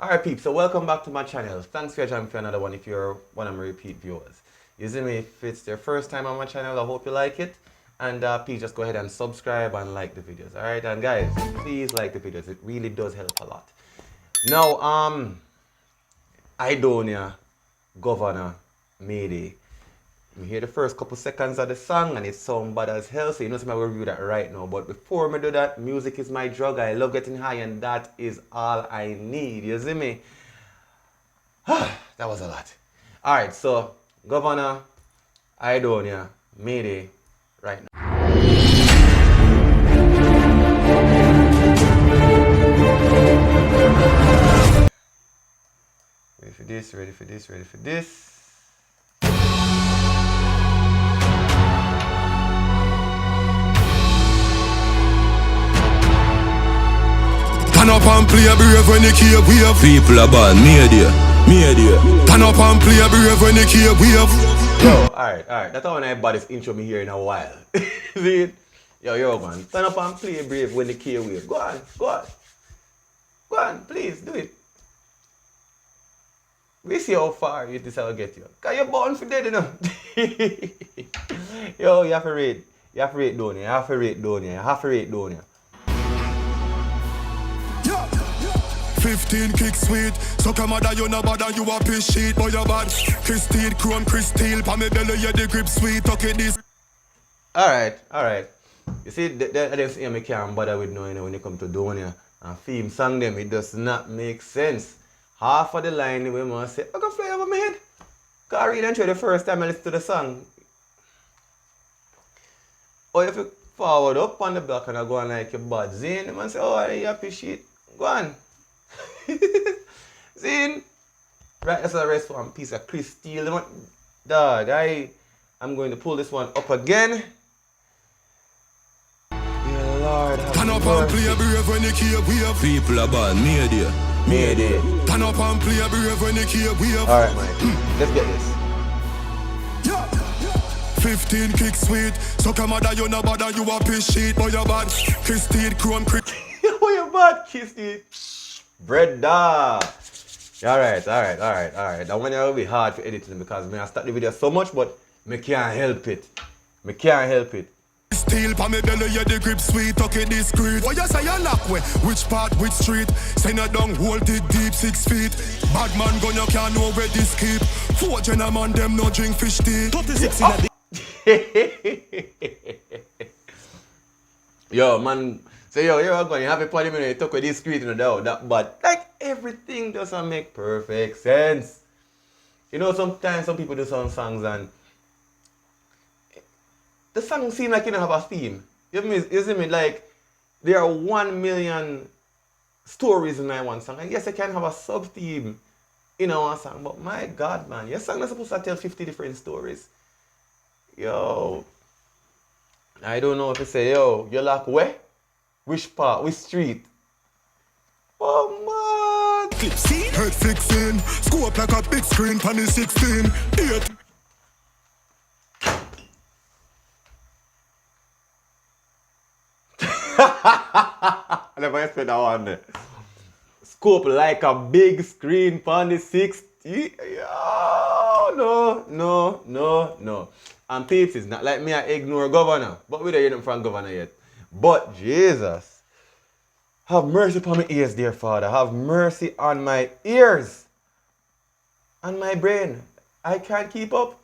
Alright peeps, so welcome back to my channel. Thanks for joining for another one if you're one of my repeat viewers. You see me, if it's your first time on my channel, I hope you like it. And please just go ahead and subscribe and like the videos. Alright, and guys, please like the videos. It really does help a lot. Now, Aidonia, Govana, Mayday. You hear the first couple seconds of the song and it sounds bad as hell, so you know I'm going to review that right now. But before I do that, music is my drug. I love getting high and that is all I need. You see me? That was a lot. Alright, so Govana, Aidonia, Mayday, right now. Ready for this, ready for this, ready for this. Turn up and play brave when you keep wave. People are bad, Mayday. Turn up and play brave when you keep wave. Yo, alright. That's how I baddest intro me here in a while. See it? Yo, man. Turn up and play brave when the key wave. Go on. Go on, please, do it. We see how far this will get you. Cause you're born for dead, you know. Yo, you have to rate. You have to rate Donia. You have to rate Donia. 15 kick sweet. So come on, you no bad and you a piss sheet. Boy, you bad. Christine, chrome, crystal. Pa me belly, yeah, the grip sweet. Okay, this. Alright. You see, I don't see me can't bother with knowing when you come to Donia and theme song them, it does not make sense. Half of the line we must say, I can fly over my head. Cause I read and try the first time I listen to the song. Or if you forward up on the back and I go on like your bad zine, the man say, oh, you happy shit. Go on. Zine. Right, that's the rest one piece of Chris Steele. Dog, I'm going to pull this one up again. Dear Lord, have Turn up and play brave when you keep wave. People are bad, Mayday. Turn up and play brave when you keep wave. Alright, man. Let's get this. 15 kick sweet. So come on, you no bad and you a piss sheet. Boy, you bad. Christine, chrome, Oh, you bad, Kissy. Brother. Alright. That one will be hard for editing because I start the video so much, but I can't help it. Steel pa me belly, yeah, the grip sweet, okay, discreet. What you say you lock way? Which part, which street? Say no down, hold it deep, 6 feet. Bad man gun, you can't know where this keep. 4 gentlemen, them no drink fish tea. 36 in a Yo, man. So you're going, you have a party minute, you talk with discreet, you know, that bad. Like, everything doesn't make perfect sense. You know, sometimes some people do some songs and the song seems like you don't have a theme. You see me? Like, there are 1 million stories in that one song. And yes, you can have a sub-theme in one song, but my God, man, your song is supposed to tell 50 different stories. Yo, I don't know if you say, yo, you like where? Which part? Which street? Oh, man. clip scene. Head fixing, scope like a big screen, pan is 16. 8. I never expect that one there. Scope like a big screen, pan the 60. Oh, no. And peeps, it's not like me I ignore Govana, but we don't hear them from Govana yet. But Jesus, have mercy upon my ears, dear Father. Have mercy on my ears and my brain. I can't keep up.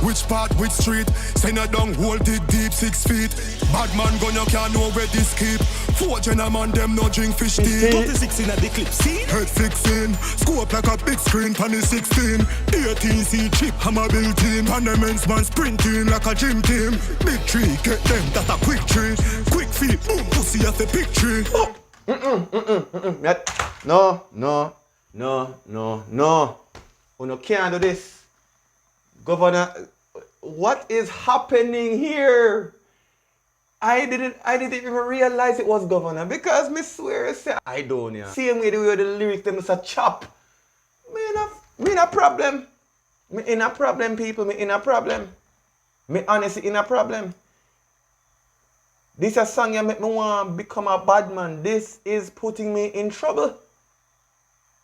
Which part, which street? Send a down, hold it deep, 6 feet. Bad man gun, you can't know where this keep. 4 gentlemen, them no drink fish tea. 36 in a the clip scene. Head fixing, scope like a big screen, pan is 16. 18C chip, hammer built in. Panaments man sprinting like a gym team. Big tree, get them, that a quick tree. Quick feet, boom, pussy at the big tree. No. You can't do this. Governor, what is happening here? I didn't even realize it was Governor because me swear I said Aidonia. Same way the way the lyrics them is a chop. Me in a problem. Me in a problem, people. Me in a problem. Me honestly in a problem. This is a song you make me want to become a bad man. This is putting me in trouble.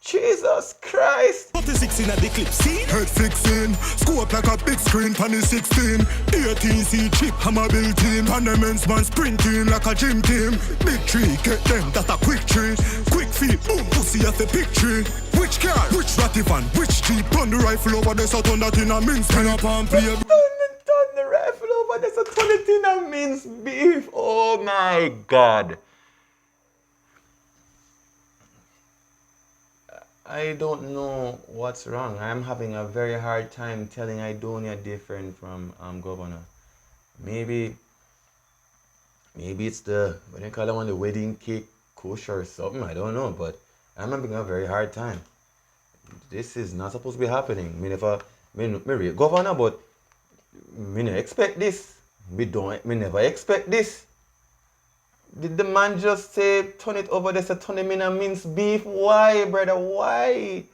Jesus Christ. 46 in a the clip scene. Head fixing, scope like a big screen, panny 16. 18C chip, hammer built in. Panaments man sprinting like a gym team. Big tree, get them, that a quick tree. Quick feet, boom, pussy at the big tree. Which car, which ratty van, which jeep? Turn the rifle over there, so turn that in a mince. Turn up and play. Turn the rifle over there, so turn it in a minced beef. Oh my God. I don't know what's wrong. I'm having a very hard time telling Aidonia different from Govana. Maybe it's the, what they call it, the wedding cake kush or something. I don't know, but I'm having a very hard time. This is not supposed to be happening. Me rate Govana, but me never expect this. Me never expect this. Did the man just say turn it over there, say turn him in a minced beef? Why, brother? Why?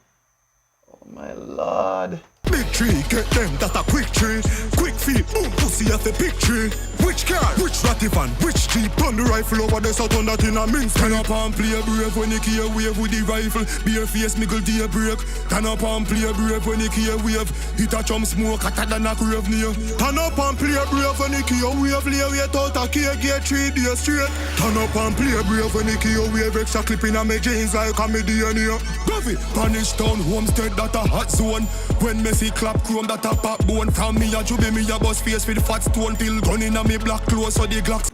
Oh my Lord. Big tree, get them, that a quick tree. Quick feet, boom, pussy at the big tree. Which car, which ratty van, which jeep? Turn the rifle over there, so turn that in a mince. Turn up and play brave when you hear wave with the rifle. Bare face, miggle day break. Turn up and play brave when you hear wave. Hit a chum smoke, hotter than a crave near. Turn up and play brave when you hear wave. Lay wait out a key, get 3 days straight. Turn up and play brave when you hear wave. Extra clip in a me jeans like a Mayday. Govy, punish town, homestead, that a hot zone. When me see clap chrome, that a pop bone. From me a jubi, me a bust face with fat stone. Till gun in a me black clothes, so the Glocks.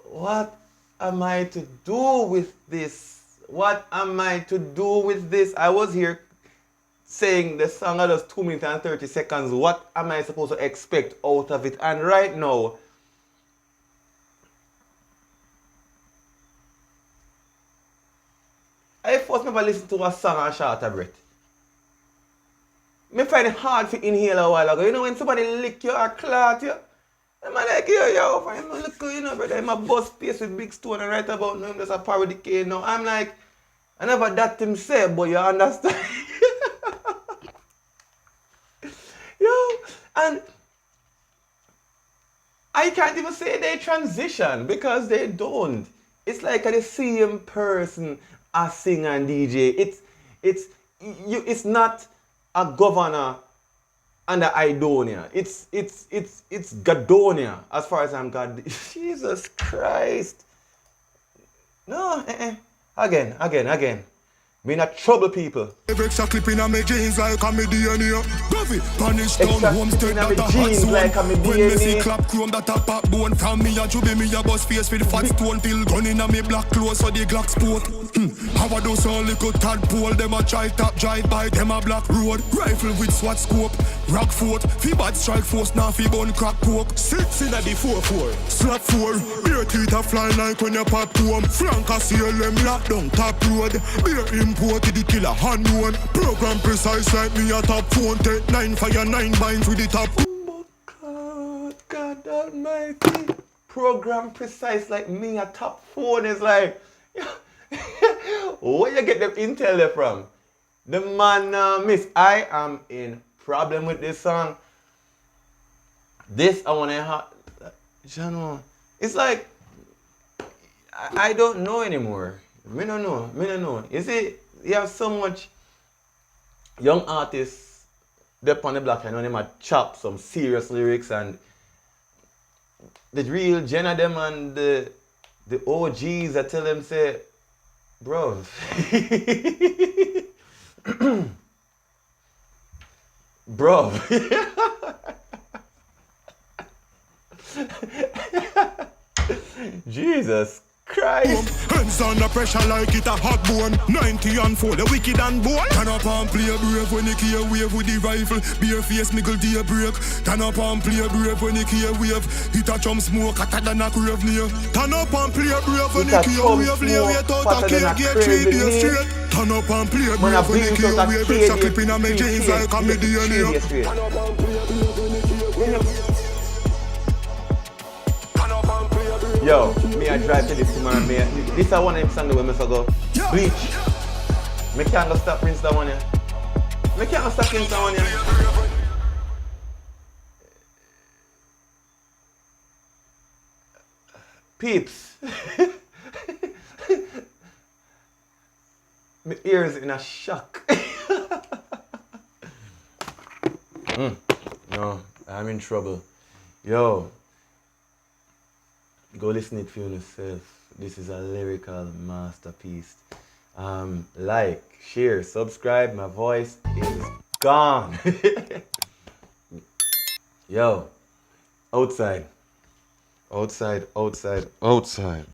What am I to do with this? What am I to do with this? I was here saying the song is just 2 minutes and 30 seconds. What am I supposed to expect out of it? And right now, I first never listened to a song and short a breath. I find it hard to inhale a while ago. You know when somebody lick you or clot you? I'm like, yo, fine, look good, you know, brother. I'm a bust face with big stone and right about now, there's a parody cane now. I'm like, I never that him say, but you understand? Yo, and I can't even say they transition because they don't. It's like the same person as sing and DJ. It's not a Govana and a Aidonia. It's Gadonia as far as I'm God. Jesus Christ. No, Again. Me not trouble people. Extra clip in a me jeans like a Mayday. Govy, punish Extra town, homestead, clip in a me that a hot jeans zone. like a Mayday. When me see clap chrome, that a pop bone. From me a jubi, me a bust face with fat stone. Till gun in a me black clothes, so the Glock sport. How I do so little tadpole. Them a try top drive by, them a black road. Rifle with SWAT scope, rock fort. Fi bad strike force, now fi bun crack coke. 6 in a the 4-4, slap 4. Beer teeth a fly like when you pop home. Flank a CLM lock down top road. Beer imported the killer hand one. Program precise like me a top phone. Take 9 fire 9 binds with the top. Oh God almighty. Program precise like me a top phone is like, where you get them intel there from? The man miss. I am in problem with this song. This I want to have. It's like I don't know anymore. Me don't know. You see, you have so much young artists up on the block. I know them a chop some serious lyrics, and the real gen of them and the OGs that tell them say, bro. Bro. Jesus Christ. Hands under pressure like it a hot bone. 90 and 4, the wicked and bold. Turn up and play brave when you hear wave with the rifle. Bare face, miggle day break. Turn up and play brave when you hear wave. Hit a chum smoke, hotter than a crave near. Turn up and play brave when you hear wave. Lay wait out a cake, get 3 days straight. Turn up and play brave when you hear wave. Extra clip in a me jeans like a Mayday. Turn up and play brave when you hear wave. Yo, me I drive to this tomorrow, me. This is one of them songs where I go bleach. Me can't go stop rinse that one here. Me can't go stop rinse that one here. Peeps. My ears in a shock. No, I'm in trouble. Yo, go listen it for yourself. This is a lyrical masterpiece. Like, share, subscribe. My voice is gone. Yo, outside. Outside, outside, outside.